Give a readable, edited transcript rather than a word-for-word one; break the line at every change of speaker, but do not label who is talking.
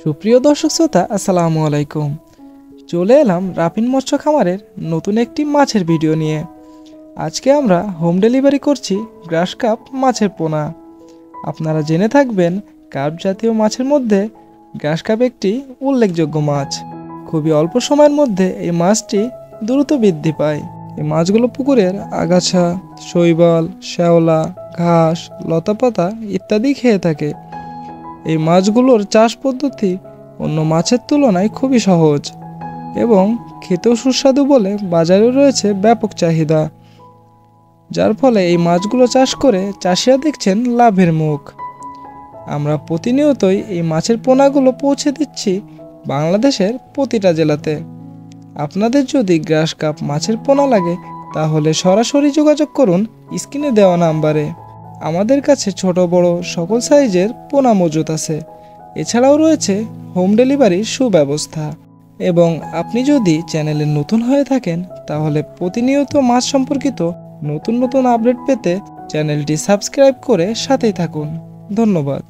সুপ্রিয় দর্শক শ্রোতা, আসসালামু আলাইকুম। চলে এলাম রাফিন মৎস্য খামারের নতুন একটি মাছের ভিডিও নিয়ে। আজকে আমরা হোম ডেলিভারি করছি গ্রাস কাপ মাছের পোনা। আপনারা জেনে থাকবেন, কার্প জাতীয় মাছের মধ্যে গ্রাস কাপ একটি উল্লেখযোগ্য মাছ। খুবই অল্প সময়ের মধ্যে এই মাছটি দ্রুত বৃদ্ধি পায়। এই মাছগুলো পুকুরের আগাছা, শৈবাল, শ্যাওলা, ঘাস, লতাপাতা ইত্যাদি খেয়ে থাকে। এই মাছগুলোর চাষ পদ্ধতি অন্য মাছের তুলনায় খুবই সহজ এবং খেতেও সুস্বাদু বলে বাজারে রয়েছে ব্যাপক চাহিদা, যার ফলে এই মাছগুলো চাষ করে চাষিরা দেখছেন লাভের মুখ। আমরা প্রতিনিয়তই এই মাছের পোনাগুলো পৌঁছে দিচ্ছি বাংলাদেশের প্রতিটা জেলাতে। আপনাদের যদি গ্রাস কাপ মাছের পোনা লাগে তাহলে সরাসরি যোগাযোগ করুন স্ক্রিনে দেওয়া নাম্বারে। আমাদের কাছে ছোট বড় সকল সাইজের পোনা মজুত আছে। এছাড়াও রয়েছে হোম ডেলিভারির সুব্যবস্থা। এবং আপনি যদি চ্যানেলে নতুন হয়ে থাকেন তাহলে প্রতিনিয়ত মাছ সম্পর্কিত নতুন নতুন আপডেট পেতে চ্যানেলটি সাবস্ক্রাইব করে সাথেই থাকুন। ধন্যবাদ।